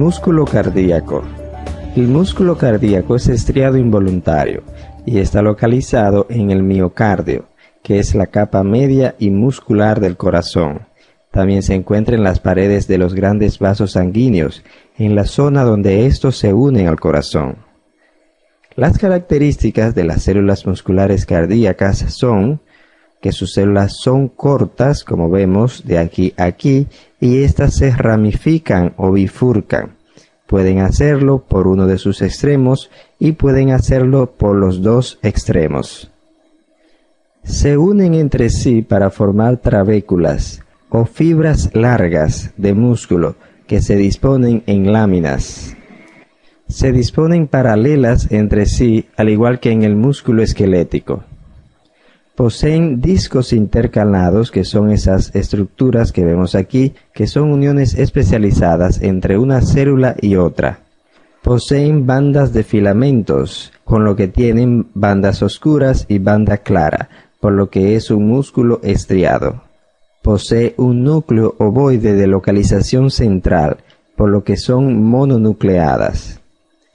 Músculo cardíaco. El músculo cardíaco es estriado involuntario y está localizado en el miocardio, que es la capa media y muscular del corazón. También se encuentra en las paredes de los grandes vasos sanguíneos, en la zona donde estos se unen al corazón. Las características de las células musculares cardíacas son que sus células son cortas, como vemos de aquí a aquí, y éstas se ramifican o bifurcan. Pueden hacerlo por uno de sus extremos y pueden hacerlo por los dos extremos. Se unen entre sí para formar trabéculas o fibras largas de músculo que se disponen en láminas. Se disponen paralelas entre sí, al igual que en el músculo esquelético. Poseen discos intercalados, que son esas estructuras que vemos aquí, que son uniones especializadas entre una célula y otra. Poseen bandas de filamentos, con lo que tienen bandas oscuras y banda clara, por lo que es un músculo estriado. Posee un núcleo ovoide de localización central, por lo que son mononucleadas.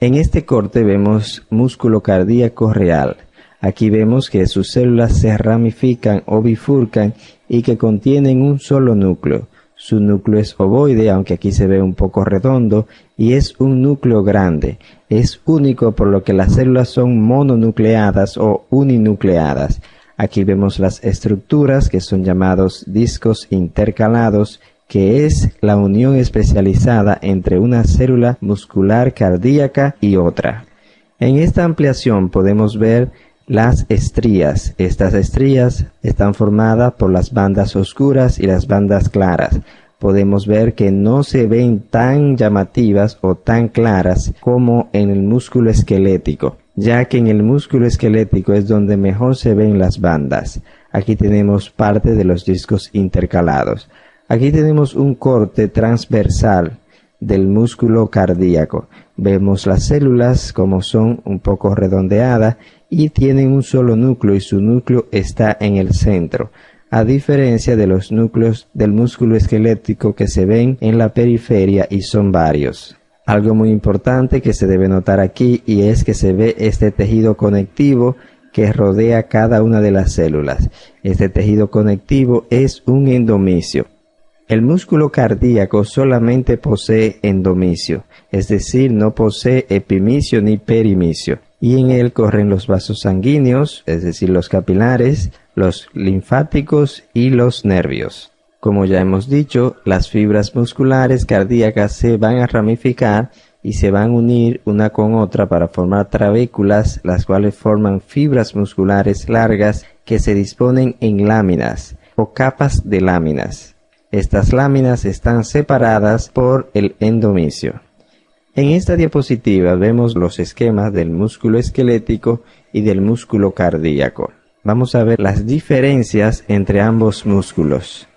En este corte vemos músculo cardíaco real. Aquí vemos que sus células se ramifican o bifurcan y que contienen un solo núcleo. Su núcleo es ovoide, aunque aquí se ve un poco redondo, y es un núcleo grande. Es único, por lo que las células son mononucleadas o uninucleadas. Aquí vemos las estructuras que son llamados discos intercalados, que es la unión especializada entre una célula muscular cardíaca y otra. En esta ampliación podemos ver las estrías. Estas estrías están formadas por las bandas oscuras y las bandas claras. Podemos ver que no se ven tan llamativas o tan claras como en el músculo esquelético, ya que en el músculo esquelético es donde mejor se ven las bandas. Aquí tenemos parte de los discos intercalados. Aquí tenemos un corte transversal del músculo cardíaco. Vemos las células como son un poco redondeadas y tienen un solo núcleo, y su núcleo está en el centro, a diferencia de los núcleos del músculo esquelético que se ven en la periferia y son varios. Algo muy importante que se debe notar aquí, y es que se ve este tejido conectivo que rodea cada una de las células. Este tejido conectivo es un endomisio. El músculo cardíaco solamente posee endomisio, es decir, no posee epimisio ni perimisio, y en él corren los vasos sanguíneos, es decir, los capilares, los linfáticos y los nervios. Como ya hemos dicho, las fibras musculares cardíacas se van a ramificar y se van a unir una con otra para formar trabéculas, las cuales forman fibras musculares largas que se disponen en láminas o capas de láminas. Estas láminas están separadas por el endomisio. En esta diapositiva vemos los esquemas del músculo esquelético y del músculo cardíaco. Vamos a ver las diferencias entre ambos músculos.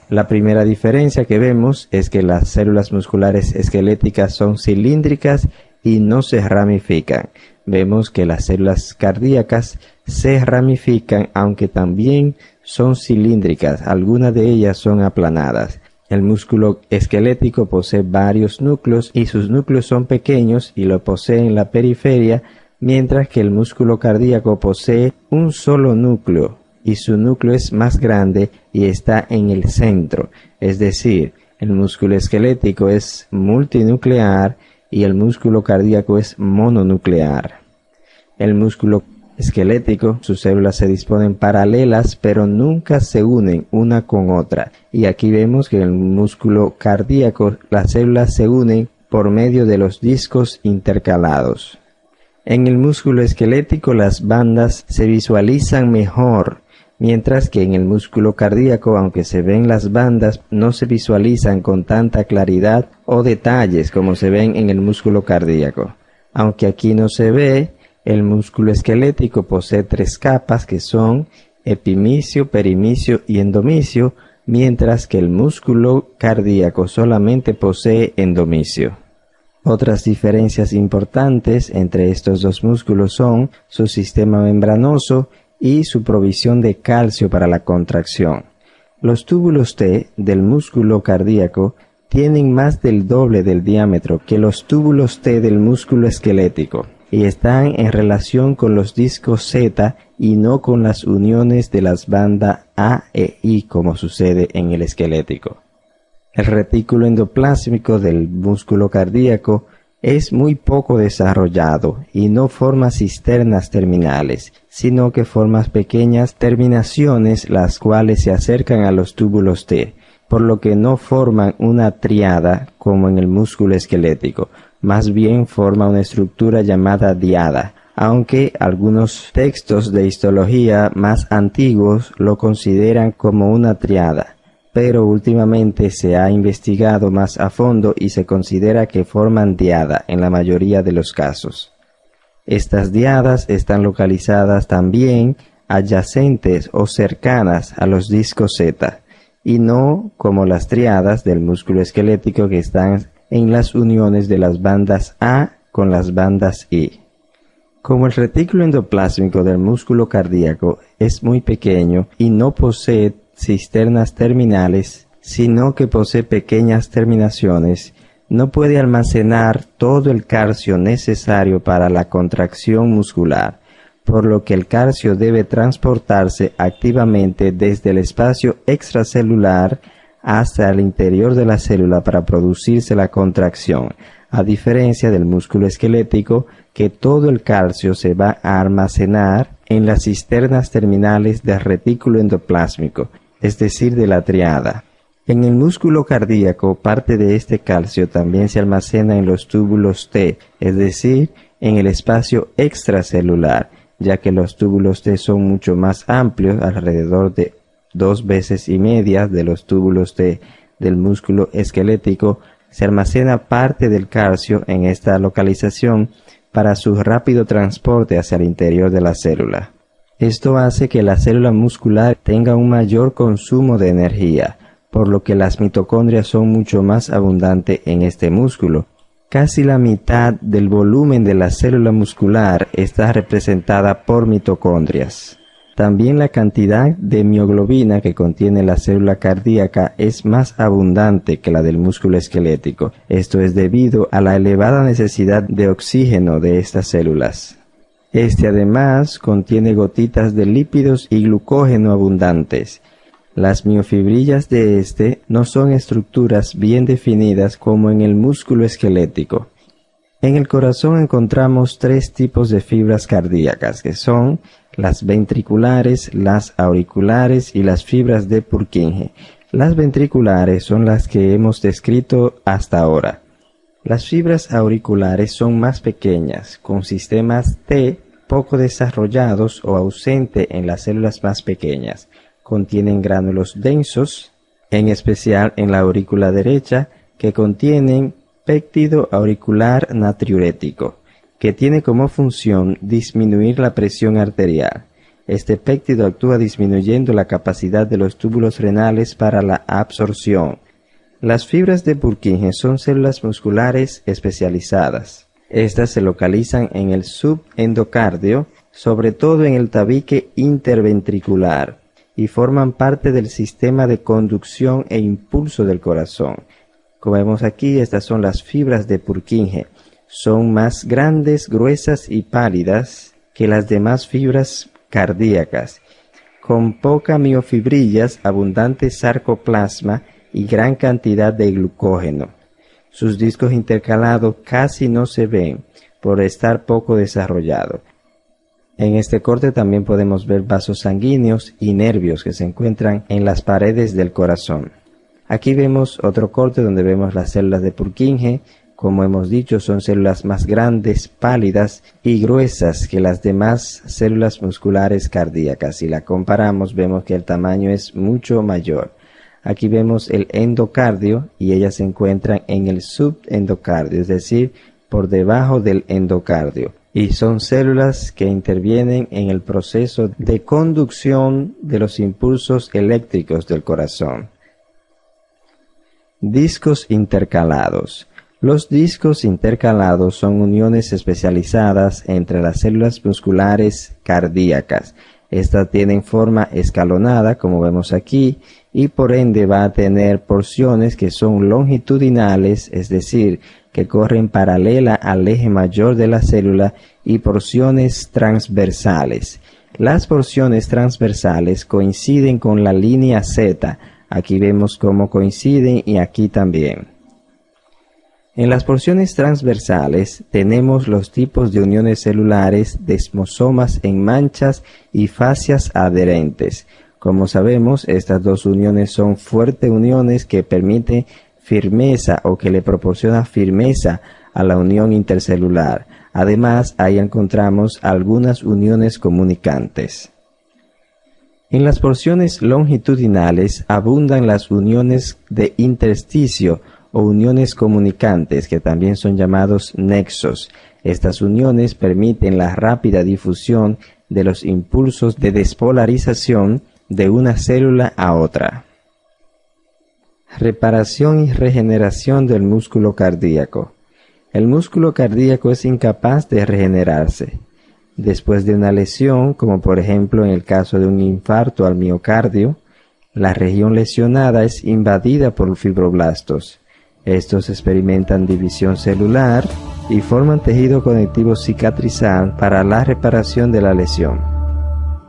La primera diferencia que vemos es que las células musculares esqueléticas son cilíndricas y no se ramifican. Vemos que las células cardíacas se ramifican, aunque también son cilíndricas. Algunas de ellas son aplanadas. El músculo esquelético posee varios núcleos y sus núcleos son pequeños y lo posee en la periferia, mientras que el músculo cardíaco posee un solo núcleo y su núcleo es más grande y está en el centro. Es decir, el músculo esquelético es multinuclear y el músculo cardíaco es mononuclear. El músculo esquelético, sus células se disponen paralelas, pero nunca se unen una con otra. Y aquí vemos que en el músculo cardíaco las células se unen por medio de los discos intercalados. En el músculo esquelético las bandas se visualizan mejor, mientras que en el músculo cardíaco, aunque se ven las bandas, no se visualizan con tanta claridad o detalles como se ven en el músculo cardíaco. Aunque aquí no se ve, el músculo esquelético posee 3 capas que son epimisio, perimisio y endomisio, mientras que el músculo cardíaco solamente posee endomisio. Otras diferencias importantes entre estos dos músculos son su sistema membranoso y su provisión de calcio para la contracción. Los túbulos T del músculo cardíaco tienen más del doble del diámetro que los túbulos T del músculo esquelético y están en relación con los discos Z y no con las uniones de las bandas A e I como sucede en el esquelético. El retículo endoplásmico del músculo cardíaco es muy poco desarrollado y no forma cisternas terminales, sino que forma pequeñas terminaciones las cuales se acercan a los túbulos T, por lo que no forman una triada como en el músculo esquelético, más bien forma una estructura llamada diada, aunque algunos textos de histología más antiguos lo consideran como una triada, pero últimamente se ha investigado más a fondo y se considera que forman diada en la mayoría de los casos. Estas diadas están localizadas también adyacentes o cercanas a los discos Z, y no como las triadas del músculo esquelético que están en las uniones de las bandas A con las bandas I. Como el retículo endoplásmico del músculo cardíaco es muy pequeño y no posee cisternas terminales, sino que posee pequeñas terminaciones, no puede almacenar todo el calcio necesario para la contracción muscular, por lo que el calcio debe transportarse activamente desde el espacio extracelular hasta el interior de la célula para producirse la contracción, a diferencia del músculo esquelético, que todo el calcio se va a almacenar en las cisternas terminales del retículo endoplásmico, es decir, de la triada. En el músculo cardíaco, parte de este calcio también se almacena en los túbulos T, es decir, en el espacio extracelular, ya que los túbulos T son mucho más amplios, alrededor de 2,5 veces de los túbulos T del músculo esquelético. Se almacena parte del calcio en esta localización para su rápido transporte hacia el interior de la célula. Esto hace que la célula muscular tenga un mayor consumo de energía, por lo que las mitocondrias son mucho más abundantes en este músculo. Casi la mitad del volumen de la célula muscular está representada por mitocondrias. También la cantidad de mioglobina que contiene la célula cardíaca es más abundante que la del músculo esquelético. Esto es debido a la elevada necesidad de oxígeno de estas células. Este además contiene gotitas de lípidos y glucógeno abundantes. Las miofibrillas de este no son estructuras bien definidas como en el músculo esquelético. En el corazón encontramos 3 tipos de fibras cardíacas, que son las ventriculares, las auriculares y las fibras de Purkinje. Las ventriculares son las que hemos descrito hasta ahora. Las fibras auriculares son más pequeñas, con sistemas T poco desarrollados o ausentes en las células más pequeñas. Contienen gránulos densos, en especial en la aurícula derecha, que contienen péptido auricular natriurético, que tiene como función disminuir la presión arterial. Este péptido actúa disminuyendo la capacidad de los túbulos renales para la absorción. Las fibras de Purkinje son células musculares especializadas. Estas se localizan en el subendocardio, sobre todo en el tabique interventricular, y forman parte del sistema de conducción e impulso del corazón. Como vemos aquí, estas son las fibras de Purkinje. Son más grandes, gruesas y pálidas que las demás fibras cardíacas, con poca miofibrillas, abundante sarcoplasma y gran cantidad de glucógeno. Sus discos intercalados casi no se ven por estar poco desarrollados. En este corte también podemos ver vasos sanguíneos y nervios que se encuentran en las paredes del corazón. Aquí vemos otro corte donde vemos las células de Purkinje. Como hemos dicho, son células más grandes, pálidas y gruesas que las demás células musculares cardíacas. Si la comparamos, vemos que el tamaño es mucho mayor. Aquí vemos el endocardio y ellas se encuentran en el subendocardio, es decir, por debajo del endocardio. Y son células que intervienen en el proceso de conducción de los impulsos eléctricos del corazón. Discos intercalados. Los discos intercalados son uniones especializadas entre las células musculares cardíacas. Esta tiene forma escalonada, como vemos aquí, y por ende va a tener porciones que son longitudinales, es decir, que corren paralela al eje mayor de la célula, y porciones transversales. Las porciones transversales coinciden con la línea Z. Aquí vemos cómo coinciden y aquí también. En las porciones transversales tenemos los tipos de uniones celulares, desmosomas en manchas y fascias adherentes. Como sabemos, estas dos uniones son fuertes uniones que permiten firmeza o que le proporciona firmeza a la unión intercelular. Además, ahí encontramos algunas uniones comunicantes. En las porciones longitudinales abundan las uniones de intersticio o uniones comunicantes, que también son llamados nexos. Estas uniones permiten la rápida difusión de los impulsos de despolarización de una célula a otra. Reparación y regeneración del músculo cardíaco. El músculo cardíaco es incapaz de regenerarse. Después de una lesión, como por ejemplo en el caso de un infarto al miocardio, la región lesionada es invadida por fibroblastos. Estos experimentan división celular y forman tejido conectivo cicatrizal para la reparación de la lesión.